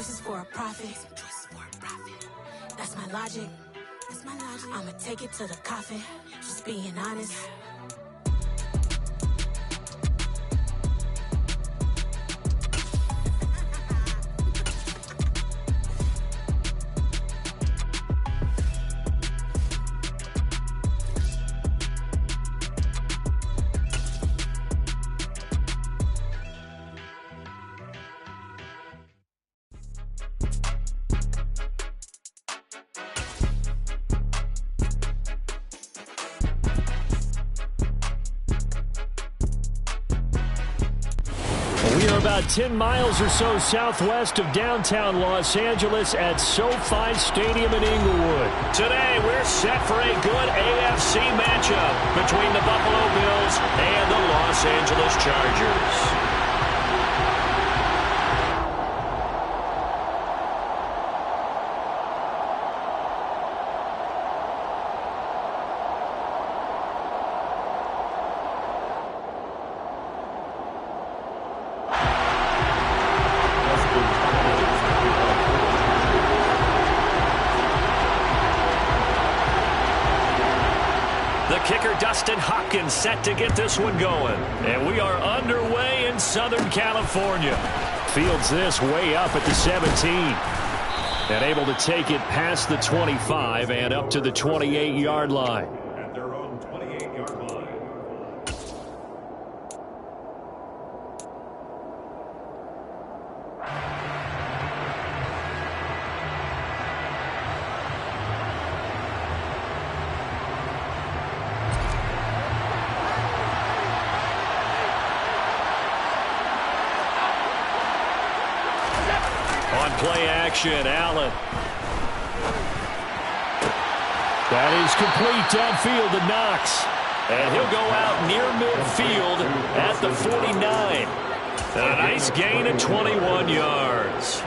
choices for a profit. That's my logic. I'ma take it to the coffin. Just being honest. We are about 10 miles or so southwest of downtown Los Angeles at SoFi Stadium in Inglewood. Today, we're set for a good AFC matchup between the Buffalo Bills and the Los Angeles Chargers. Kicker Dustin Hopkins set to get this one going. And we are underway in Southern California. Fields this way up at the 17. And able to take it past the 25 and up to the 28-yard line. At their own 28-yard line. Play action, Allen. That is complete downfield to Knox. And he'll go out near midfield at the 49. A nice gain of 21 yards.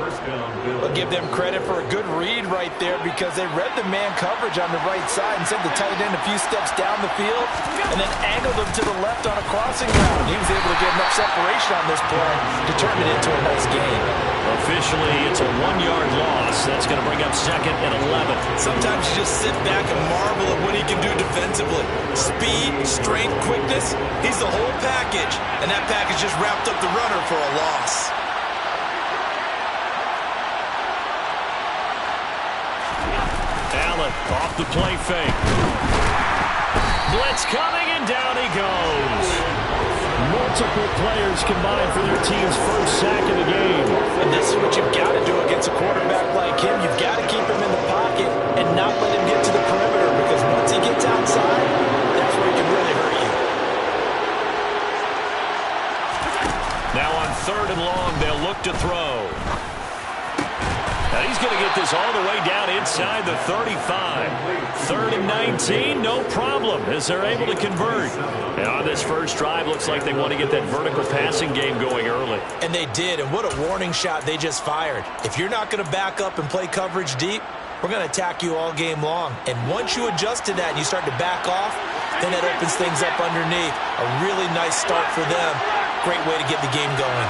I'll give them credit for a good read right there because they read the man coverage on the right side and sent the tight end a few steps down the field and then angled him to the left on a crossing route. He was able to get enough separation on this play to turn it into a nice gain. Officially, it's a 1-yard loss. That's going to bring up 2nd and 11. Sometimes you just sit back and marvel at what he can do defensively. Speed, strength, quickness, he's the whole package. And that package just wrapped up the runner for a loss. Allen off the play fake. Blitz coming, and down he goes. Multiple players combined for their team's first sack of the game. And this is what you've got to do against a quarterback like him. You've got to keep him in the pocket and not let him get to the perimeter because once he gets outside, that's where he can really hurt you. Now on 3rd and long, they'll look to throw. Now he's going to get this all the way down inside the 35. 3rd and 19, no problem, as they're able to convert. And on this first drive, looks like they want to get that vertical passing game going early. And they did, and what a warning shot they just fired. If you're not going to back up and play coverage deep, we're going to attack you all game long. And once you adjust to that and you start to back off, then that opens things up underneath. A really nice start for them. Great way to get the game going.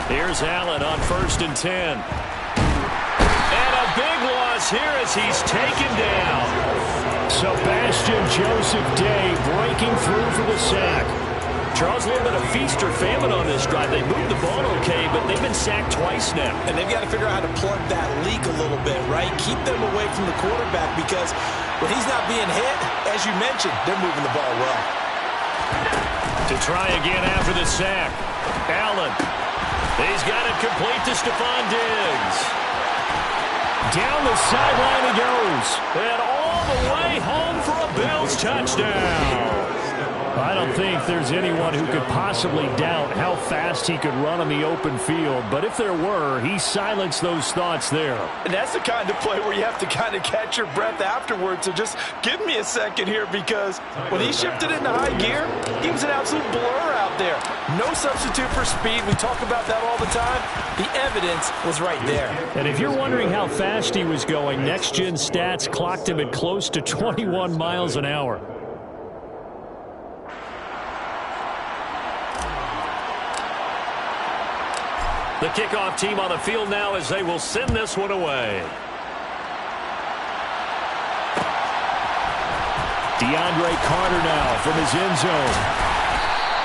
Here's Allen on 1st and 10. And a big loss here as he's taken down. Sebastian Joseph Day breaking through for the sack. Charles, a little bit of feast or famine on this drive. They moved the ball okay, but they've been sacked twice now. And they've got to figure out how to plug that leak a little bit, right? Keep them away from the quarterback because when he's not being hit, as you mentioned, they're moving the ball well. To try again after the sack. Allen. He's got it complete to Stephon Diggs. Down the sideline he goes. And all the way home for a Bills touchdown. I don't think there's anyone who could possibly doubt how fast he could run on the open field. But if there were, he silenced those thoughts there. And that's the kind of play where you have to kind of catch your breath afterwards. So just give me a second here because when he shifted into high gear, he was an absolute blur out there. No substitute for speed. We talk about that all the time. The evidence was right there. And if you're wondering how fast he was going, Next Gen Stats clocked him at close to 21 miles an hour. The kickoff team on the field now as they will send this one away. DeAndre Carter now from his end zone.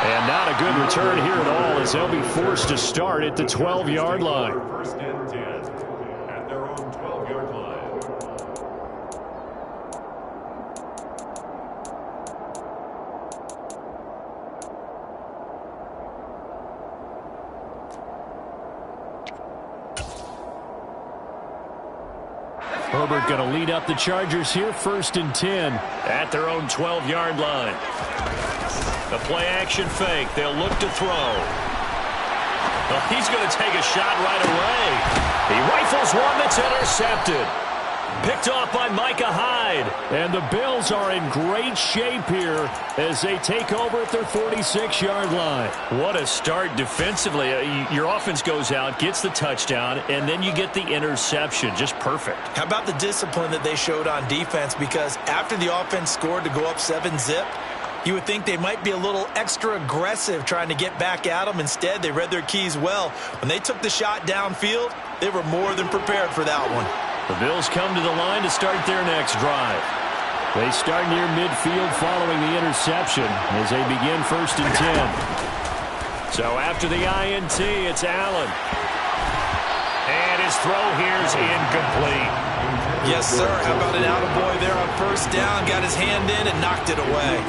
And not a good return here at all as they'll be forced to start at the 12-yard line. First and 10 at their own 12-yard line. Herbert going to lead up the Chargers here, first and 10 at their own 12-yard line. The play-action fake. They'll look to throw. Well, he's going to take a shot right away. He rifles one that's intercepted. Picked off by Micah Hyde. And the Bills are in great shape here as they take over at their 46-yard line. What a start defensively. Your offense goes out, gets the touchdown, and then you get the interception. Just perfect. How about the discipline that they showed on defense? Because after the offense scored to go up 7-zip, you would think they might be a little extra aggressive trying to get back at them. Instead, they read their keys well. When they took the shot downfield, they were more than prepared for that one. The Bills come to the line to start their next drive. They start near midfield following the interception as they begin first and 10. So after the INT, it's Allen. And his throw here is incomplete. Yes, sir. How about an attaboy there on first down? Got his hand in and knocked it away.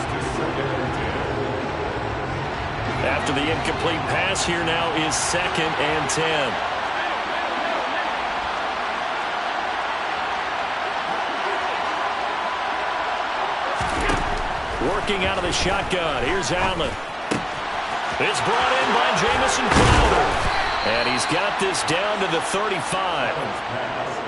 After the incomplete pass, here now is second and 10. Working out of the shotgun. Here's Allen. It's brought in by Jamison Crowder. And he's got this down to the 35.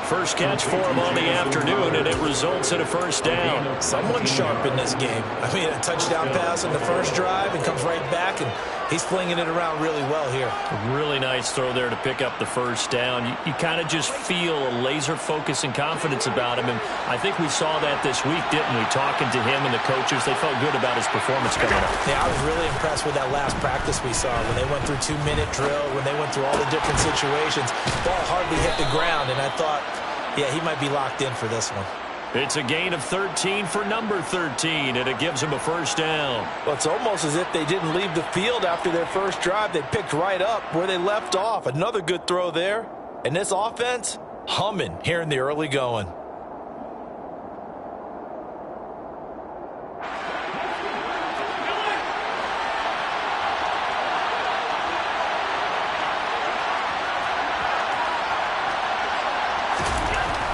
First catch for him on the afternoon, and it results in a first down. Someone sharp in this game. I mean, a touchdown pass on the first drive and comes right back, and he's flinging it around really well here. A really nice throw there to pick up the first down. You kind of just feel a laser focus and confidence about him, and I think we saw that this week, didn't we? Talking to him and the coaches, they felt good about his performance coming up. Yeah, I was really impressed with that last practice we saw when they went through 2-minute drill, when they went through all the different situations. Ball hardly hit the ground, and I thought, yeah, he might be locked in for this one. It's a gain of 13 for number 13, and it gives him a first down. Well, it's almost as if they didn't leave the field after their first drive. They picked right up where they left off. Another good throw there. And this offense, humming here in the early going.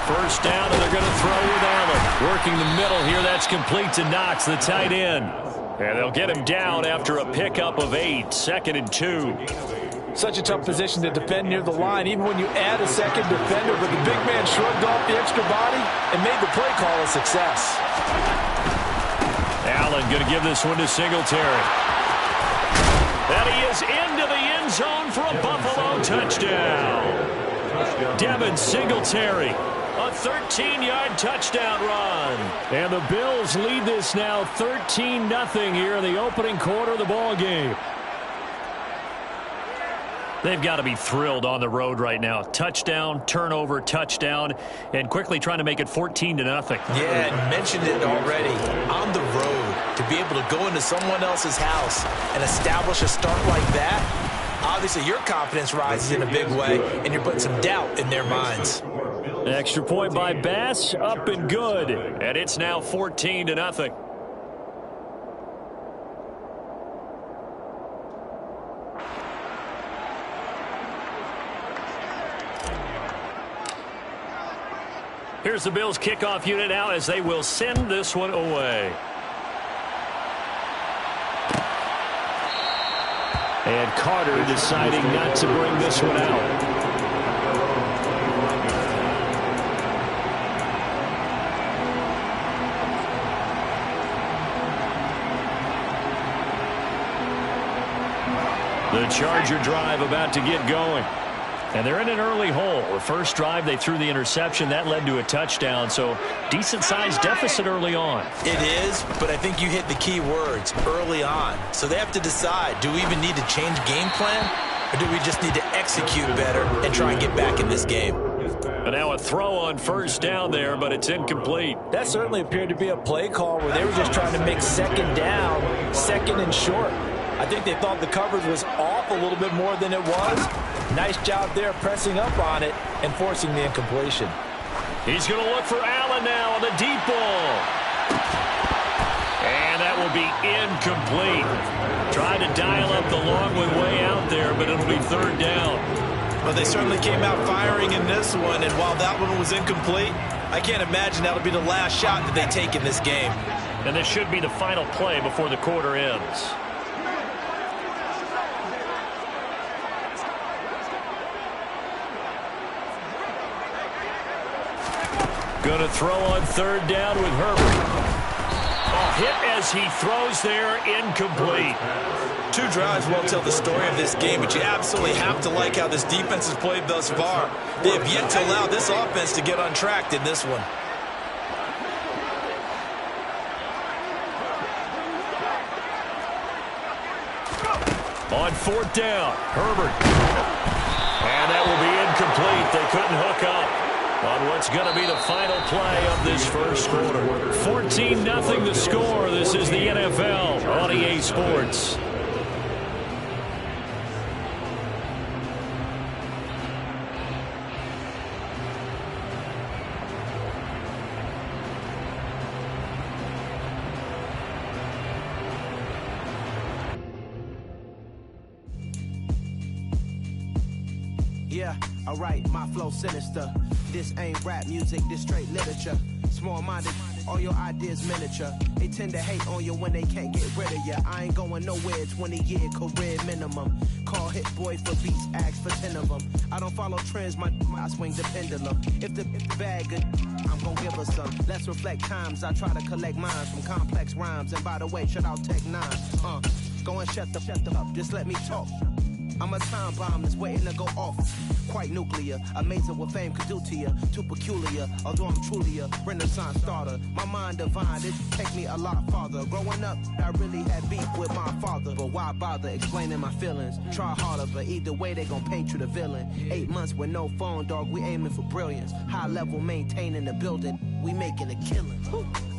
First down, and they're going to throw with Allen. Working the middle here, that's complete to Knox, the tight end. And they'll get him down after a pickup of 8, second and 2. Such a tough position to defend near the line, even when you add a second defender, but the big man shrugged off the extra body and made the play call a success. Allen going to give this one to Singletary. And he is into the end zone for a Buffalo touchdown. Devin Singletary, a 13-yard touchdown run. And the Bills lead this now 13-0 here in the opening quarter of the ball game. They've got to be thrilled on the road right now. Touchdown, turnover, touchdown, and quickly trying to make it 14-0. Yeah, and mentioned it already. On the road, to be able to go into someone else's house and establish a start like that, obviously your confidence rises in a big way, and you're putting some doubt in their minds. Extra point by Bass, up and good. And it's now 14-0. Here's the Bills kickoff unit now as they will send this one away. And Carter deciding not to bring this one out. The Charger drive about to get going. And they're in an early hole. The first drive, they threw the interception. That led to a touchdown, so decent-sized deficit early on. It is, but I think you hit the key words, early on. So they have to decide, do we even need to change game plan? Or do we just need to execute better and try and get back in this game? And now a throw on first down there, but it's incomplete. That certainly appeared to be a play call where they were just trying to make second down, second and short. I think they thought the coverage was off a little bit more than it was. Nice job there pressing up on it and forcing the incompletion. He's going to look for Allen now on the deep ball. And that will be incomplete. Tried to dial up the long one way out there, but it'll be third down. Well, they certainly came out firing in this one, and while that one was incomplete, I can't imagine that'll be the last shot that they take in this game. And this should be the final play before the quarter ends. Going to throw on third down with Herbert. Hit as he throws there, incomplete. 2 drives won't tell the story of this game, but you absolutely have to like how this defense has played thus far. They have yet to allow this offense to get untracked in this one. On fourth down, Herbert. And that will be incomplete. They couldn't hook up on what's going to be the final play of this first quarter. 14-0 the score. This is the NFL on EA Sports. Yeah, alright, my flow sinister. This ain't rap music, this straight literature. Small-minded, all your ideas miniature. They tend to hate on you when they can't get rid of you. I ain't going nowhere, 20-year career minimum. Call hit boy for beats, ask for 10 of them. I don't follow trends, I swing the pendulum. If the bag good, I'm gonna give her some. Let's reflect times, I try to collect mines from complex rhymes. And by the way, shut out Tech 9. Go and shut the up, just let me talk. I'm a time bomb that's waiting to go off. Quite nuclear, amazing what fame could do to you. Too peculiar, although I'm truly a Renaissance starter. My mind divine, it take me a lot farther. Growing up, I really had beef with my father. But why bother explaining my feelings? Try harder, but either way they gon' paint you the villain. 8 months with no phone, dog, we aiming for brilliance. High level maintaining the building, we making a killing.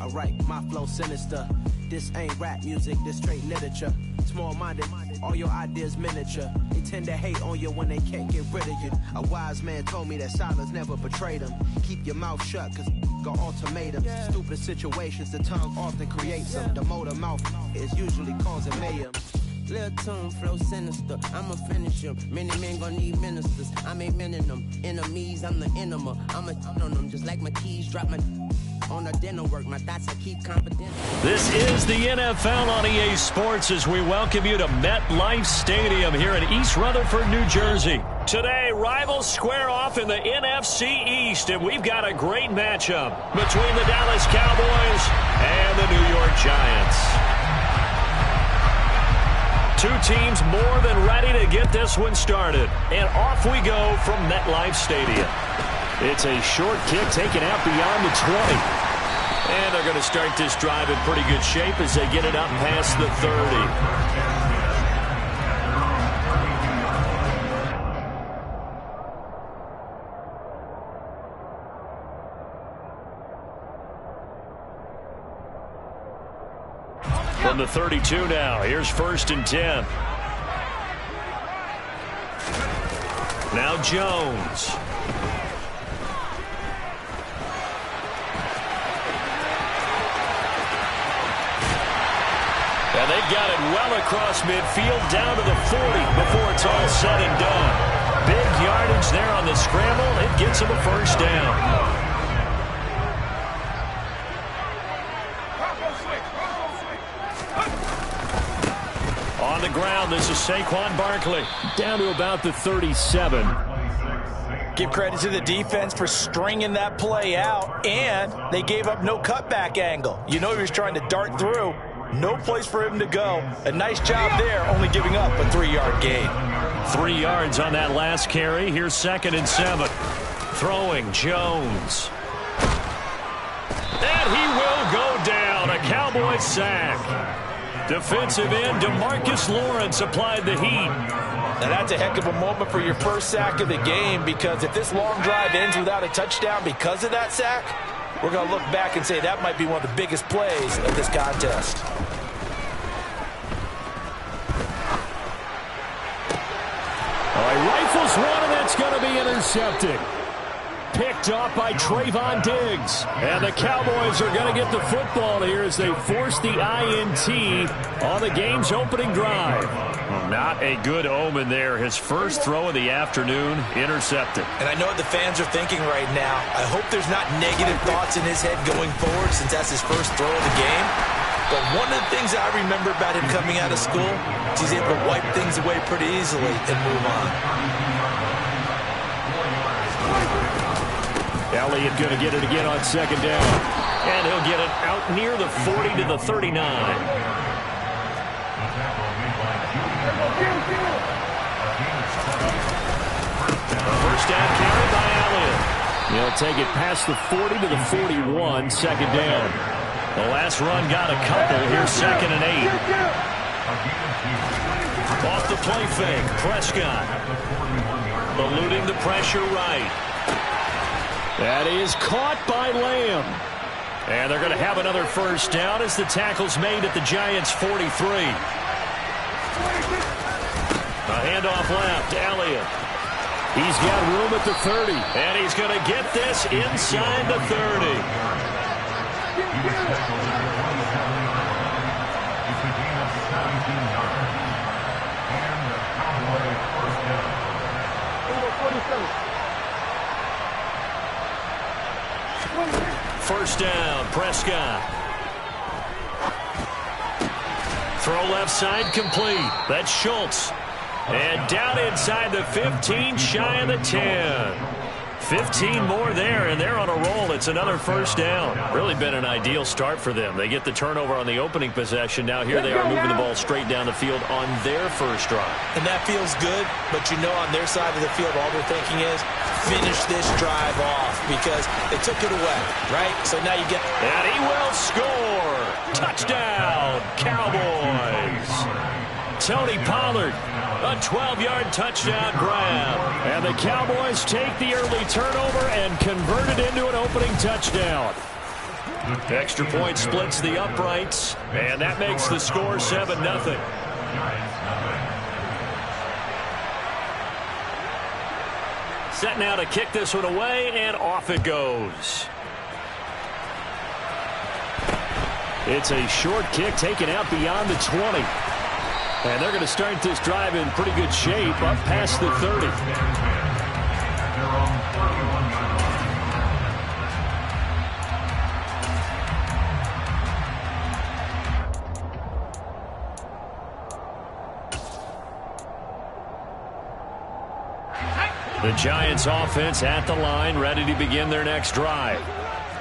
Alright, my flow sinister. This ain't rap music, this straight literature. Small-minded, all your ideas miniature. They tend to hate on you when they can't get rid of you. A wise man told me that silence never betrayed him. Keep your mouth shut, cause got ultimatums. Stupid situations, the tongue often creates them. The motor mouth is usually causing mayhem. Lil' tune, flow sinister, I'ma finish him. Many men gon' need ministers, I'm a men in them. Enemies, I'm the enema. I'ma on them, just like my keys, drop my on a dinner work. My thoughts I keep confidential. This is the NFL on EA Sports as we welcome you to MetLife Stadium here in East Rutherford, New Jersey. Today, rivals square off in the NFC East, and we've got a great matchup between the Dallas Cowboys and the New York Giants. Two teams more than ready to get this one started. And off we go from MetLife Stadium. It's a short kick taken out beyond the 20. And they're going to start this drive in pretty good shape as they get it up past the 30. From the 32 now, here's 1st and 10. Now Jones. And they've got it well across midfield down to the 40 before it's all said and done. Big yardage there on the scramble. It gets them a first down. On the ground, this is Saquon Barkley. Down to about the 37. Give credit to the defense for stringing that play out, and they gave up no cutback angle. You know he was trying to dart through. No place for him to go. A nice job there, only giving up a 3-yard gain. 3 yards on that last carry. Here's 2nd and 7. Throwing Jones. And he will go down. A Cowboys sack. Defensive end DeMarcus Lawrence applied the heat. Now that's a heck of a moment for your first sack of the game, because if this long drive ends without a touchdown because of that sack, we're going to look back and say that might be one of the biggest plays of this contest. All right, rifles one, and that's going to be intercepted. Picked off by Trayvon Diggs. And the Cowboys are going to get the football here as they force the INT on the game's opening drive. Well, not a good omen there. His first throw of the afternoon, intercepted. And I know what the fans are thinking right now. I hope there's not negative thoughts in his head going forward, since that's his first throw of the game. But one of the things I remember about him coming out of school is he's able to wipe things away pretty easily and move on. Elliott going to get it again on second down. And he'll get it out near the 40 to the 39. First down carry by Elliott. He'll take it past the 40 to the 41, second down. The last run got a couple. Here's second and 8. Off the play fake, Prescott. Eluding the pressure right. That is caught by Lamb. And they're going to have another first down as the tackle's made at the Giants' 43. A handoff left, Elliott. He's got room at the 30. And he's going to get this inside the 30. First down, Prescott. Throw left side complete. That's Schultz. And down inside the 15, shy of the 10. 15 more there, and they're on a roll. It's another first down. Really been an ideal start for them. They get the turnover on the opening possession. Now here they are moving the ball straight down the field on their first drive. And that feels good, but you know on their side of the field all they're thinking is finish this drive off because they took it away, right? So now you get... And he will score! Touchdown, Cowboys! Tony Pollard, a 12-yard touchdown grab. And the Cowboys take the early turnover and convert it into an opening touchdown. Extra point splits the uprights, and that makes the score 7-0. Set now to kick this one away, and off it goes. It's a short kick taken out beyond the 20. And they're going to start this drive in pretty good shape up past the 30. The Giants offense at the line, ready to begin their next drive.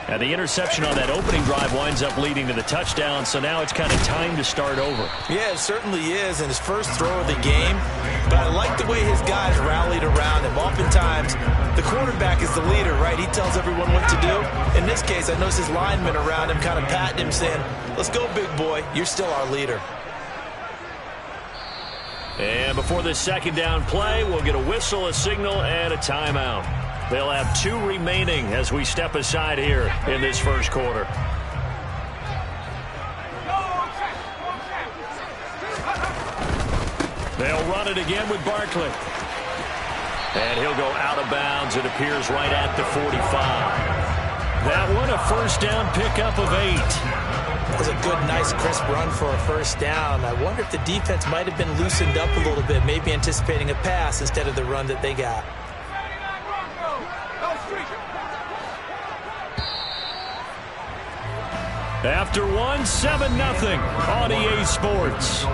And the interception on that opening drive winds up leading to the touchdown, so now it's kind of time to start over. Yeah, it certainly is, and his first throw of the game. But I like the way his guys rallied around him. Oftentimes, the quarterback is the leader, right? He tells everyone what to do. In this case, I noticed his linemen around him kind of patting him, saying, let's go, big boy. You're still our leader. And before this second down play, we'll get a whistle, a signal, and a timeout. They'll have 2 remaining as we step aside here in this first quarter. They'll run it again with Barkley. And he'll go out of bounds, it appears, right at the 45. That one a first down pickup of 8. That was a good, nice, crisp run for a first down. I wonder if the defense might have been loosened up a little bit, maybe anticipating a pass instead of the run that they got. After 1, 7-0 on EA Sports.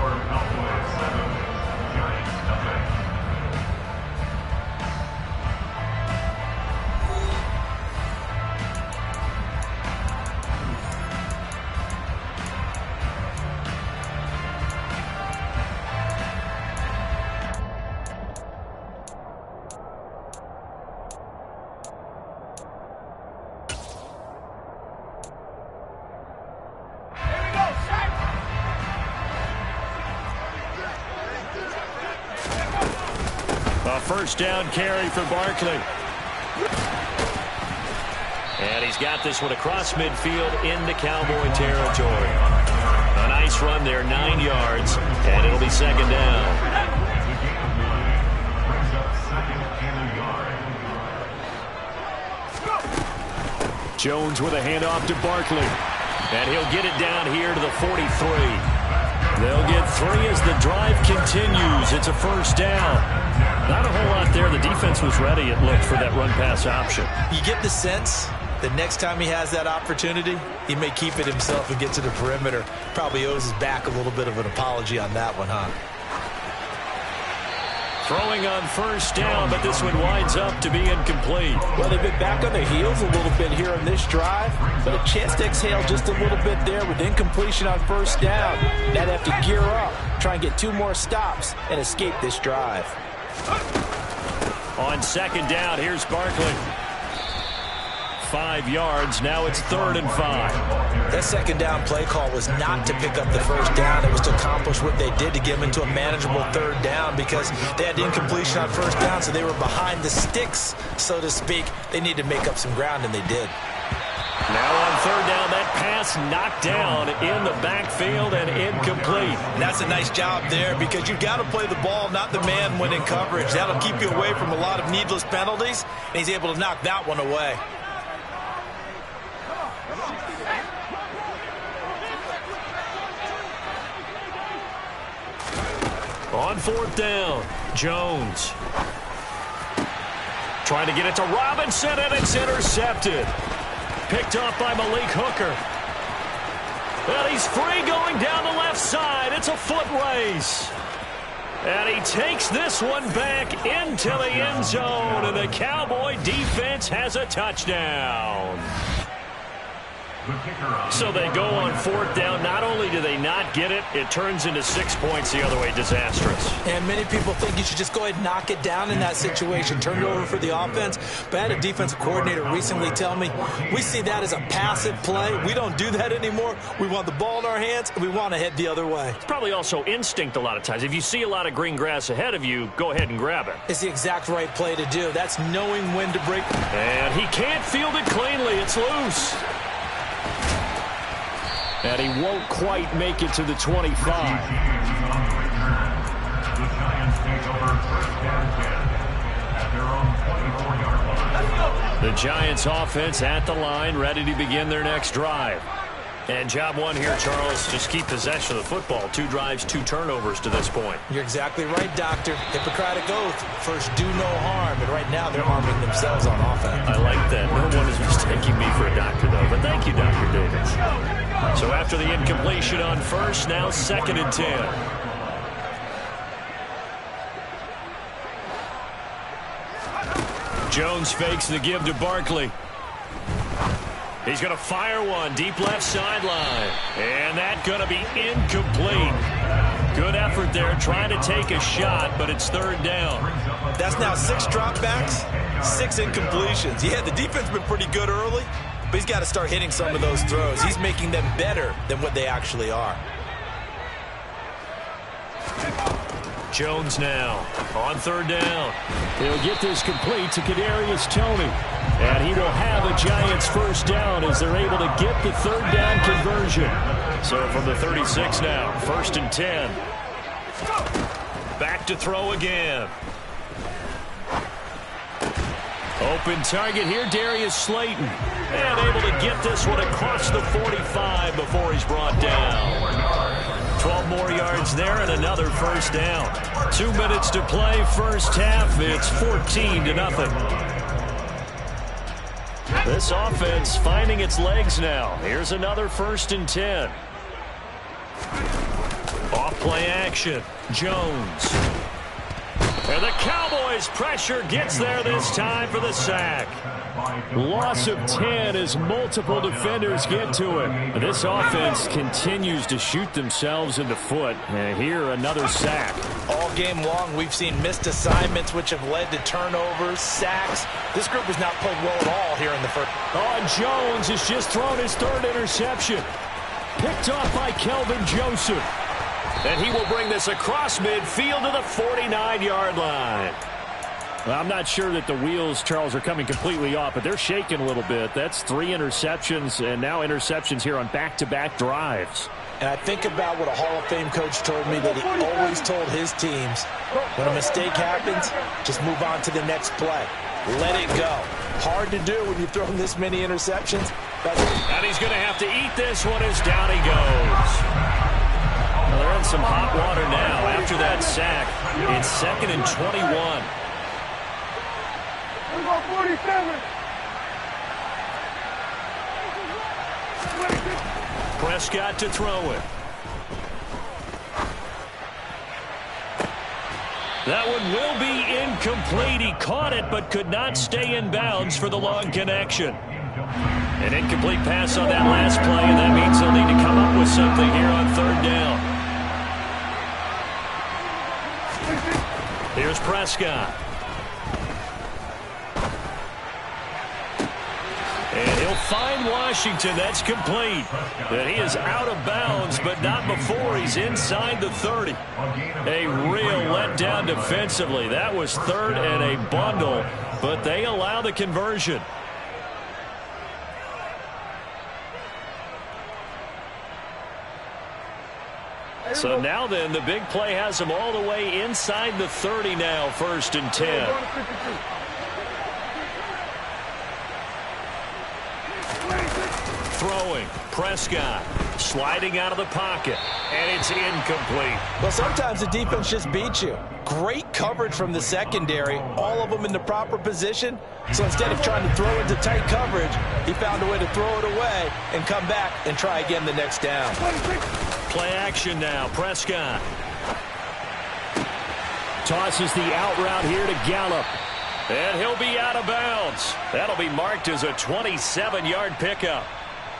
A first down carry for Barkley. And he's got this one across midfield into Cowboy territory. A nice run there, 9 yards, and it'll be second down. Jones with a handoff to Barkley. And he'll get it down here to the 43. They'll get 3 as the drive continues. It's a first down. Not a whole lot there. The defense was ready, it looked, for that run-pass option. You get the sense that next time he has that opportunity, he may keep it himself and get to the perimeter. Probably owes his back a little bit of an apology on that one, huh? Throwing on first down, but this one winds up to be incomplete. Well, they've been back on their heels a little bit here in this drive, but a chance to exhale just a little bit there with incompletion on first down. Now they have to gear up, try and get 2 more stops, and escape this drive. On second down, here's Barkley. 5 yards. Now it's 3rd and 5. That second down play call was not to pick up the first down. It was to accomplish what they did to get them into a manageable 3rd down because they had incompletion on first down, so they were behind the sticks, so to speak. They needed to make up some ground, and they did. Now on 3rd down, that pass knocked down in the backfield and incomplete. And that's a nice job there because you've got to play the ball, not the man when in coverage. That'll keep you away from a lot of needless penalties, and he's able to knock that one away. On 4th down, Jones. Trying to get it to Robinson, and it's intercepted. Picked off by Malik Hooker. Well, he's free going down the left side. It's a foot race. And he takes this one back into the end zone, and the Cowboy defense has a touchdown. So they go on 4th down. Not only do they not get it, it turns into 6 points the other way. Disastrous. And many people think you should just go ahead and knock it down in that situation, turn it over for the offense. But I had a defensive coordinator recently tell me, we see that as a passive play. We don't do that anymore. We want the ball in our hands, and we want to head the other way. It's probably also instinct a lot of times. If you see a lot of green grass ahead of you, go ahead and grab it. It's the exact right play to do. That's knowing when to break. And he can't field it cleanly. It's loose. And he won't quite make it to the 25. The Giants offense at the line, ready to begin their next drive. And job one here, Charles, just keep possession of the football. 2 drives, 2 turnovers to this point. You're exactly right, Doctor. Hippocratic oath. First, do no harm. And right now, they're harming themselves on offense. I like that. No one is mistaking me for a doctor, though. But thank you, Dr. Davis. So after the incompletion on first, now 2nd and 10. Jones fakes the give to Barkley. He's going to fire one deep left sideline. And that's going to be incomplete. Good effort there trying to take a shot, but it's 3rd down. That's now 6 dropbacks, 6 incompletions. Yeah, the defense has been pretty good early, but he's got to start hitting some of those throws. He's making them better than what they actually are. Jones now on 3rd down. He'll get this complete to Kadarius Toney. And he will have a Giants first down as they're able to get the 3rd down conversion. So from the 36 now, 1st and 10. Back to throw again. Open target here, Darius Slayton. And able to get this one across the 45 before he's brought down. 12 more yards there and another first down. 2 minutes to play first half. It's 14-0. This offense finding its legs now. Here's another 1st and 10. Off play action. Jones. And the Cowboys pressure gets there this time for the sack. Loss of 10 as multiple defenders get to it. This offense continues to shoot themselves in the foot. And here another sack. All game long, we've seen missed assignments, which have led to turnovers, sacks. This group has not played well at all here in the first. Oh, and Jones has just thrown his 3rd interception. Picked off by Kelvin Joseph. And he will bring this across midfield to the 49-yard line. Well, I'm not sure that the wheels, Charles, are coming completely off, but they're shaking a little bit. That's 3 interceptions, and now interceptions here on back-to-back drives. And I think about what a Hall of Fame coach told me that he always told his teams, when a mistake happens, just move on to the next play. Let it go. Hard to do when you've thrown this many interceptions. And he's going to have to eat this one as down he goes. Well, they're in some hot water now after that sack. It's 2nd and 21. Prescott to throw it. That one will be incomplete. He caught it but could not stay in bounds for the long connection. An incomplete pass on that last play, and that means they'll need to come up with something here on 3rd down. Here's Prescott. And he'll find Washington. That's complete. And he is out of bounds, but not before he's inside the 30. A real letdown defensively. That was 3rd and a bundle, but they allow the conversion. So now then, the big play has them all the way inside the 30 now, 1st and 10. Throwing, Prescott, sliding out of the pocket, and it's incomplete. Well, sometimes the defense just beats you. Great coverage from the secondary, all of them in the proper position. So instead of trying to throw into tight coverage, he found a way to throw it away and come back and try again the next down. Play action now, Prescott. Tosses the out route here to Gallup. And he'll be out of bounds. That'll be marked as a 27-yard pickup.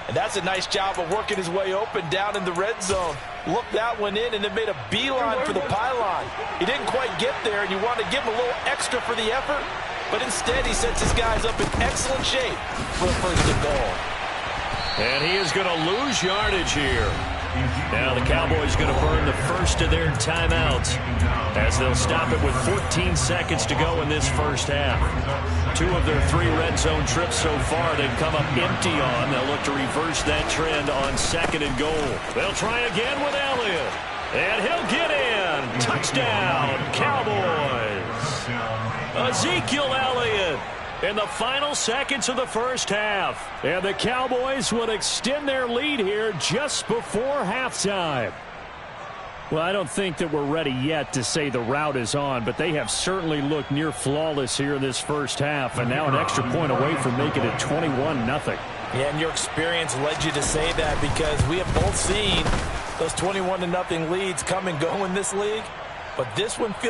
And that's a nice job of working his way open down in the red zone. Looked that one in and then made a beeline for the pylon. He didn't quite get there, and you want to give him a little extra for the effort. But instead, he sets his guys up in excellent shape for a 1st and goal. And he is going to lose yardage here. Now the Cowboys going to burn the first of their timeouts as they'll stop it with 14 seconds to go in this first half. 2 of their 3 red zone trips so far they've come up empty on. They'll look to reverse that trend on 2nd and goal. They'll try again with Elliott. And he'll get in. Touchdown, Cowboys. Ezekiel Elliott in the final seconds of the first half. And the Cowboys will extend their lead here just before halftime. Well, I don't think that we're ready yet to say the route is on, but they have certainly looked near flawless here in this first half, and now an extra point away from making it 21-0. Yeah, and your experience led you to say that because we have both seen those 21-0 leads come and go in this league, but this one feels